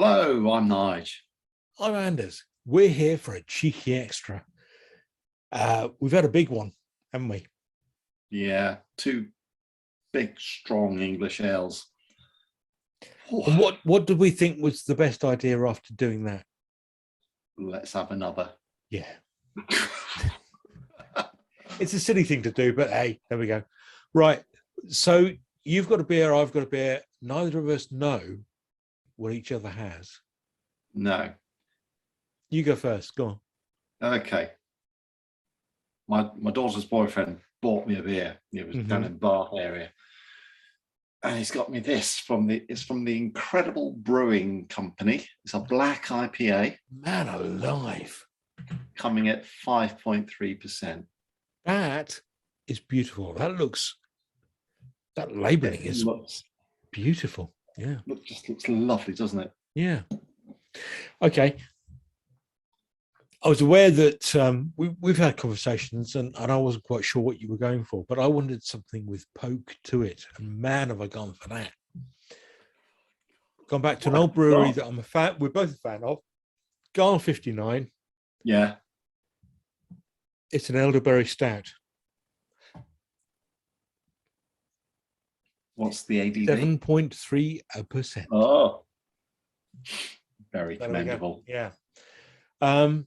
Hello, I'm Nige. I'm Anders. We're here for a cheeky extra. We've had a big one, haven't we? Yeah, two big, strong English ales. And what did we think was the best idea after doing that? Let's have another. Yeah. It's a silly thing to do, but hey, there we go. Right. So you've got a beer, I've got a beer. Neither of us know what each other has. No. You go first. Go on. Okay. My daughter's boyfriend bought me a beer. It was down in Bath area. And he's got me this it's from the incredible Brewing company. It's a black IPA. Man alive. Coming at 5.3%. That is beautiful. That labeling is beautiful. Yeah. Just looks lovely, doesn't it? Yeah. Okay. I was aware that we've had conversations and I wasn't quite sure what you were going for, but I wanted something with poke to it. And man, have I gone for that. Gone back to an old brewery that I'm a fan, we're both a fan of, Gyle59. Yeah. It's an elderberry stout. What's the ABV? 7.3%. Oh, very commendable. Yeah. I've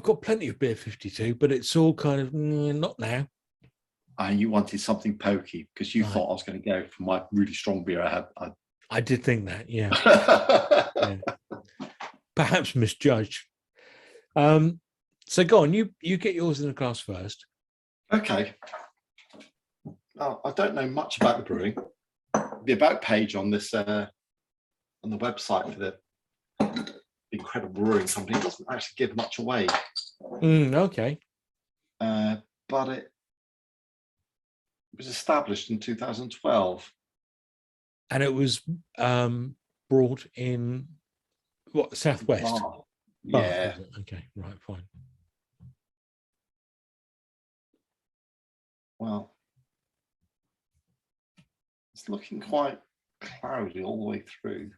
got plenty of beer 52, but it's all kind of not now. And you wanted something pokey because you thought I was going to go for my really strong beer I had. I did think that, yeah. Yeah. Perhaps misjudged. So go on, you get yours in the glass first. Okay. I don't know much about the brewing. The about page on this on the website for the incredible brewing company doesn't actually give much away. Okay. But it was established in 2012. And it was brought in what, Southwest? Bath. Yeah. Okay, right, fine. Well, it's looking quite cloudy all the way through.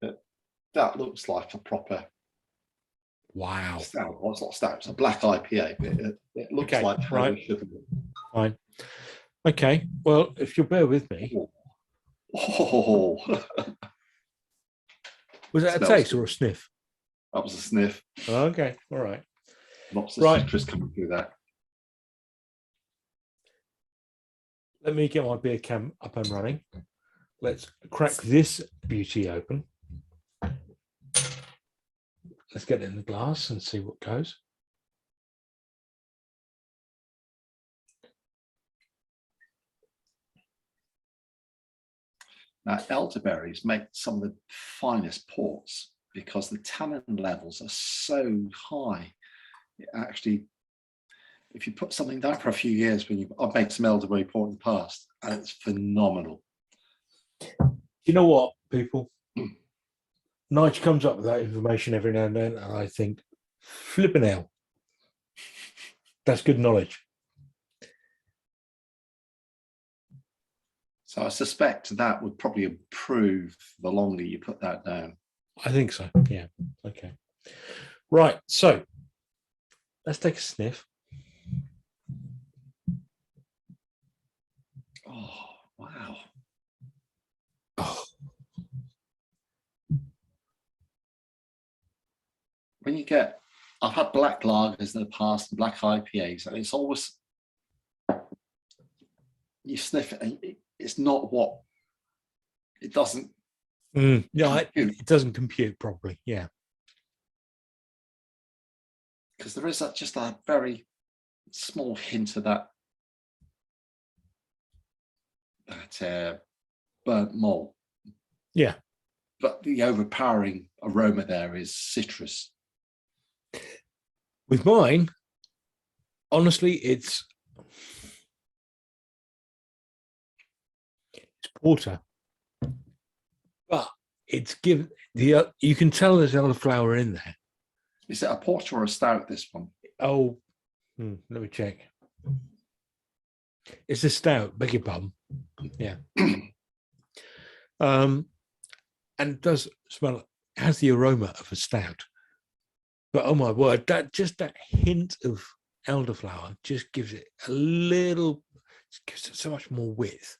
But that looks like a proper stout. Well, it's not stout, it's a black IPA, but it looks like how it should be. Fine. Okay, well, if you'll bear with me. Oh. Was that a taste or a sniff? That was a sniff. Okay, all right. Lots of citrus coming through that. Let me get my beer cam up and running. Let's crack this beauty open. Let's get it in the glass and see what goes. Now, elderberries make some of the finest ports because the tannin levels are so high. It actually, if you put something down for a few years, I've made some elderberry port in the past, and it's phenomenal. You know what, people? Nige comes up with that information every now and then, and I think, flipping hell, that's good knowledge. So I suspect that would probably improve the longer you put that down. I think so, yeah. Okay. Right, so let's take a sniff. Oh, wow. Oh. When you get, I've had black lagers in the past and black IPAs, and it's always, you sniff it and it's not what, it doesn't. Yeah, it doesn't compute properly, yeah. Because there is just a very small hint of that burnt malt. Yeah. But the overpowering aroma there is citrus. With mine, honestly, it's porter, but it's given you can tell there's elderflower in there. Is it a porter or a stout, this one? Oh, let me check. It's a stout, beg your pardon. Yeah. And it does smell, has the aroma of a stout. But oh my word, that hint of elderflower just gives it a little, just gives it so much more width.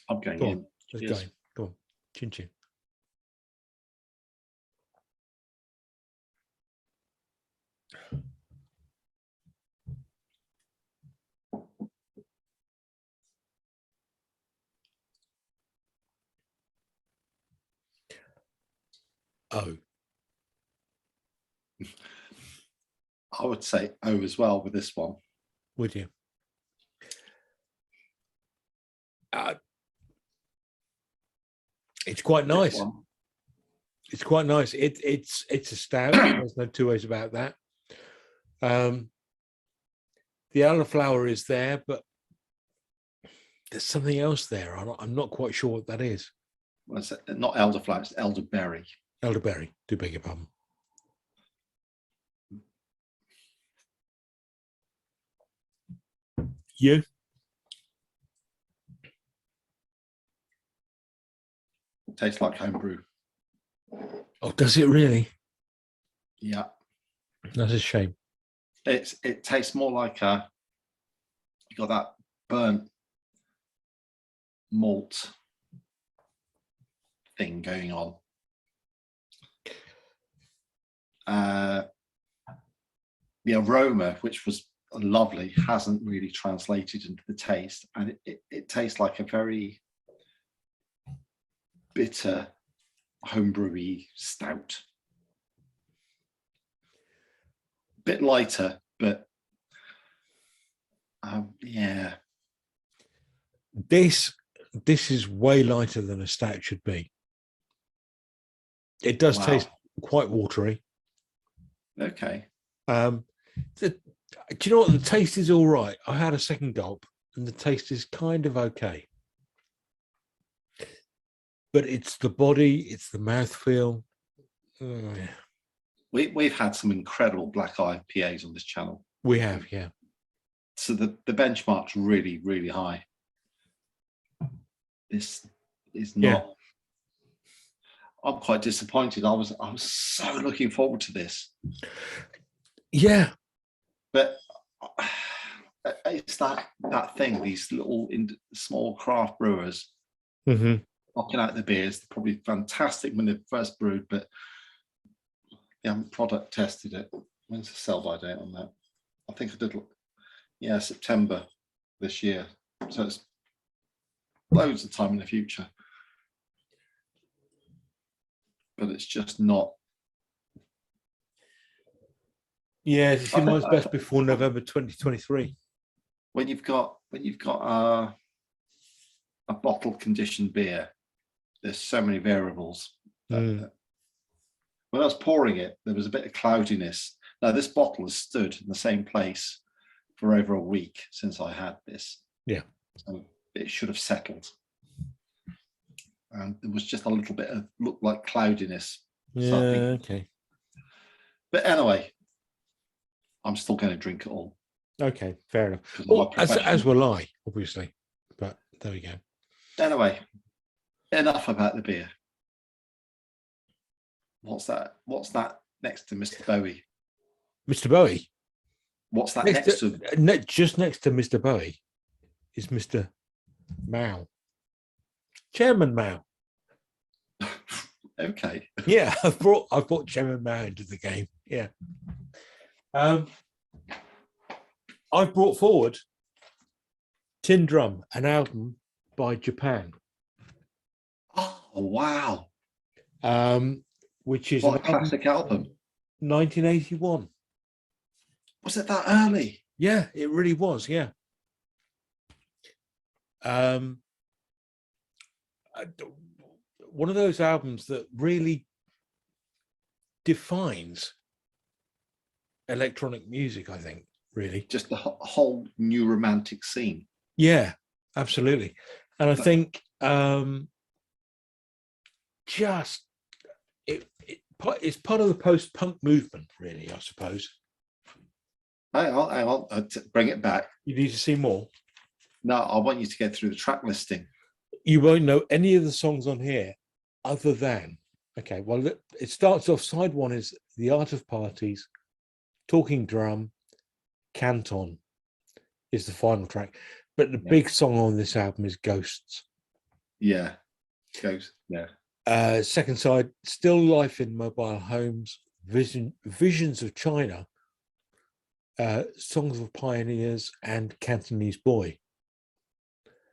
I'm going Go in. on, let's Cheers. go. Go on, chin chin. Oh, I would say O as well with this one. would you? It's quite nice. It's quite nice. It's a stout. There's no two ways about that. The elderflower is there, but there's something else there. I'm not quite sure what that is. Well, it's not elderflower, it's elderberry. Elderberry, do beg your pardon. You? Tastes like homebrew. Oh, does it really? Yeah. That's a shame. It tastes more like you got that burnt malt thing going on. The aroma, which was lovely, hasn't really translated into the taste, and it tastes like a very bitter homebrewy stout. Bit lighter, but yeah. This is way lighter than a stout should be. It does taste quite watery. Okay. Do you know what? The taste is all right. I had a second gulp, and the taste is kind of okay. But it's the body, it's the mouthfeel. We've had some incredible black IPAs on this channel. We have, yeah. So the benchmark's really, really high. This is not. Yeah. I'm quite disappointed. I was so looking forward to this. Yeah. But it's that thing. These little small craft brewers knocking out the beers. They're probably fantastic when they're first brewed, but they haven't product tested it. When's the sell-by date on that? I think I did. Yeah, September this year. So it's loads of time in the future. But it's just not. Yeah, it's mine's best before November 2023. When you've got a bottle conditioned beer, there's so many variables. When I was pouring it, there was a bit of cloudiness. Now this bottle has stood in the same place for over a week since I had this. Yeah, so it should have settled. And there was just a little bit of looked like cloudiness. Yeah, okay. But anyway, I'm still going to drink it all. Okay, fair enough. Well, as will I, obviously. But there we go. Anyway, enough about the beer. What's that? What's that next to Mr. Bowie? Mr. Bowie? What's that next to? Just next to Mr. Bowie is Mr. Mao. Chairman Mao. Okay. Yeah, I've brought Chairman Mao into the game. Yeah. I've brought forward Tin Drum, an album by Japan. Oh wow! Which is what a classic album. 1981. Was it that early? Yeah, it really was. Yeah. One of those albums that really defines electronic music, I think, really. Just the whole new romantic scene. Yeah, absolutely. And I think it's part of the post-punk movement, really, I suppose. Hang on, bring it back. You need to see more. No, I want you to go through the track listing. You won't know any of the songs on here other than, okay, well, it starts off, side one is The Art of Parties, Talking Drum, Canton is the final track. But the big song on this album is Ghosts. Yeah, Ghosts, yeah. Second side, Still Life in Mobile Homes, Visions of China, Songs of Pioneers, and Cantonese Boy.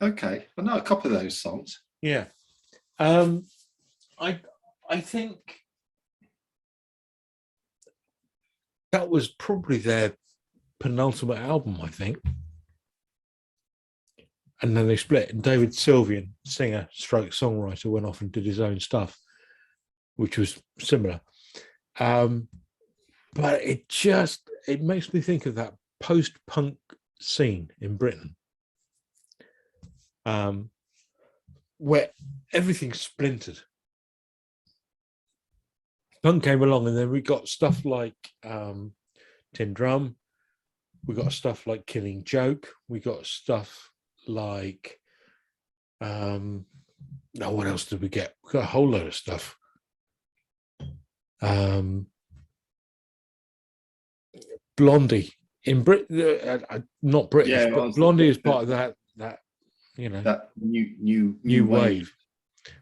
Okay, I know a couple of those songs. Yeah. I think that was probably their penultimate album, I think. And then they split, and David Sylvian, singer stroke songwriter, went off and did his own stuff, which was similar. But it makes me think of that post-punk scene in Britain, where everything splintered. Punk came along, and then we got stuff like Tin Drum, we got stuff like Killing Joke, we got stuff like what else did we get? We got a whole load of stuff. Blondie in Britain, not British, but Blondie is part of that that new wave,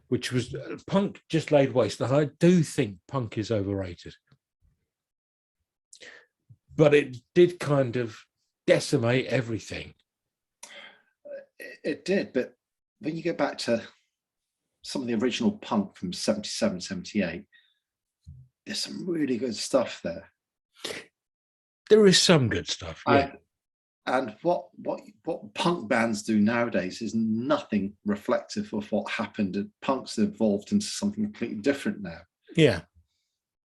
which was punk just laid waste. And I do think punk is overrated, but it did kind of decimate everything. It did, but when you go back to some of the original punk from 77, 78, there's some really good stuff there. There is some good stuff. Yeah. And what punk bands do nowadays is nothing reflective of what happened. Punk's evolved into something completely different now. Yeah.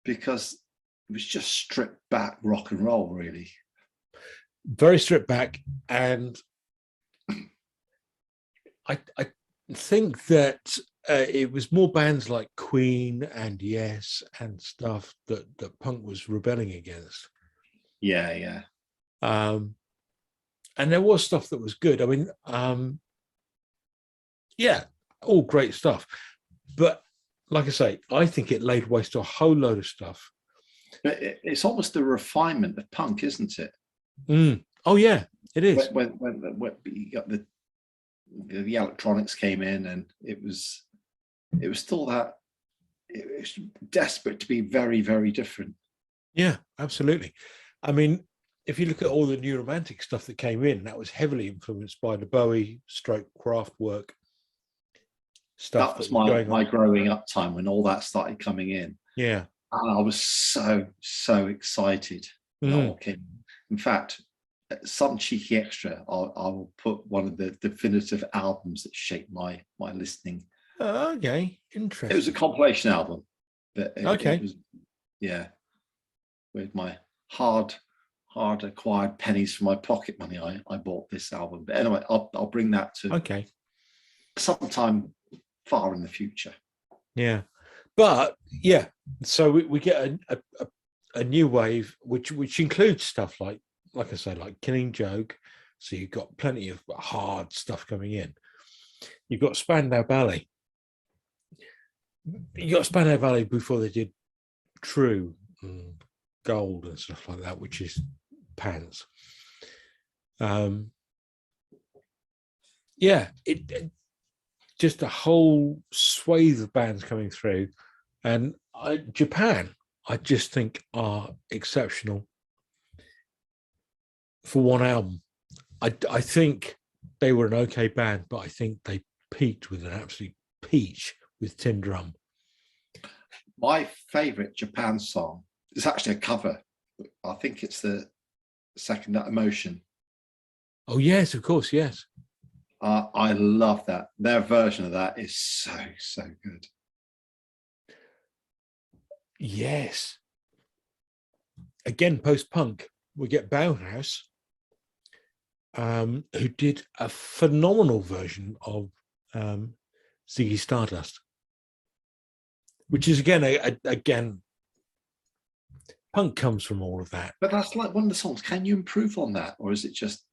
Because it was just stripped back rock and roll, really. Very stripped back. And I think that it was more bands like Queen and Yes and stuff that punk was rebelling against. Yeah. And there was stuff that was good. I mean, all great stuff. But like I say, I think it laid waste to a whole load of stuff. But it's almost a refinement of punk, isn't it? Oh, yeah, it is. When you got the electronics came in, and it was still that, it was desperate to be very, very different. Yeah, absolutely. I mean, if you look at all the new romantic stuff that came in, that was heavily influenced by the Bowie stroke Kraftwerk stuff. That was my growing up time when all that started coming in. Yeah. And I was so excited. In fact, some cheeky extra, I will put one of the definitive albums that shaped my listening. Okay, interesting. It was a compilation album. But okay. It was, yeah. With my hard acquired pennies from my pocket money, I bought this album. But anyway, I'll bring that to sometime far in the future. Yeah, but yeah, so we get a new wave, which includes stuff like I say, like Killing Joke. So you've got plenty of hard stuff coming in. You've got Spandau Ballet. You got Spandau Ballet before they did True and Gold and stuff like that, which is pants. It just a whole swathe of bands coming through, and Japan, I just think, are exceptional for one album. I think they were an okay band, but I think they peaked with an absolute peach with Tin Drum. My favorite Japan song is actually a cover. I think it's the Second That Emotion. Oh yes, of course, yes. I love that. Their version of that is so good. Yes. Again, post-punk, we get Bauhaus, who did a phenomenal version of Ziggy Stardust, which is again Punk comes from all of that. But that's like one of the songs. Can you improve on that, or is it just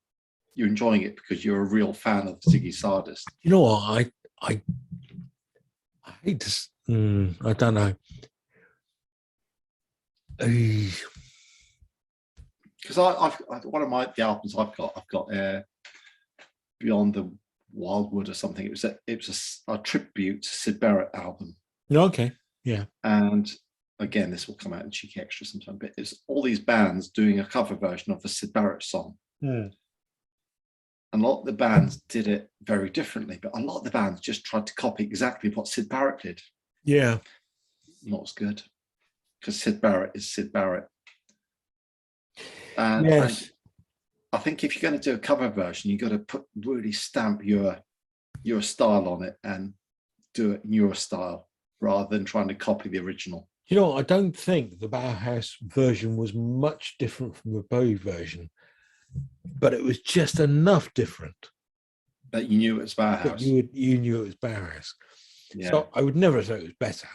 you're enjoying it because you're a real fan of Ziggy Stardust? You know what? I hate to. I don't know. Because I've one of the albums I've got Beyond the Wildwood or something. It was a tribute to Syd Barrett album. Okay, yeah. And again, this will come out in Cheeky Extra sometime. But it's all these bands doing a cover version of the Syd Barrett song. And a lot of the bands did it very differently, but a lot of the bands just tried to copy exactly what Syd Barrett did. Yeah. Not as good, because Syd Barrett is Syd Barrett. And, yes. and I think if you're going to do a cover version, you've got to really stamp your style on it and do it in your style rather than trying to copy the original. You know, I don't think the Bauhaus version was much different from the Bowie version, but it was just enough different that you knew it was Bauhaus. You knew it was Bauhaus. Yeah. So I would never say it was better,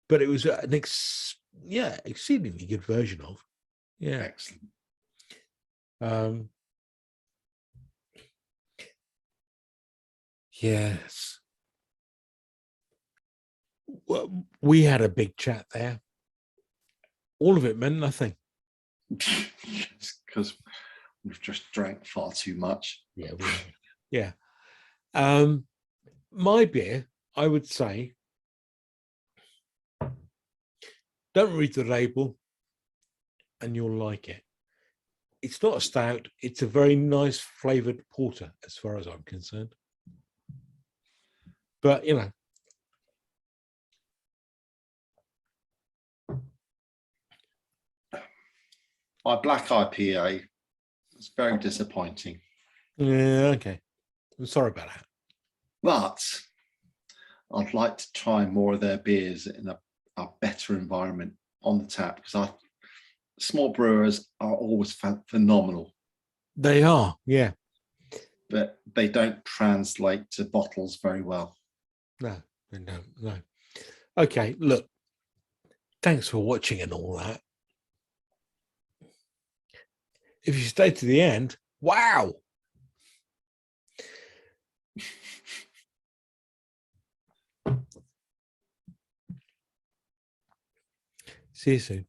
but it was an exceedingly good version of. Yeah. Excellent. Yes. Well, we had a big chat there. All of it meant nothing. Because we've just drank far too much. Yeah. Yeah. My beer, I would say, don't read the label and you'll like it. It's not a stout. It's a very nice flavored porter as far as I'm concerned. But, you know, my black IPA was very disappointing. Yeah, okay. I'm sorry about that. But I'd like to try more of their beers in a better environment on the tap, because small brewers are always phenomenal. They are, yeah. But they don't translate to bottles very well. No, they don't, no. Okay, look, thanks for watching and all that. If you stay to the end, wow. See you soon.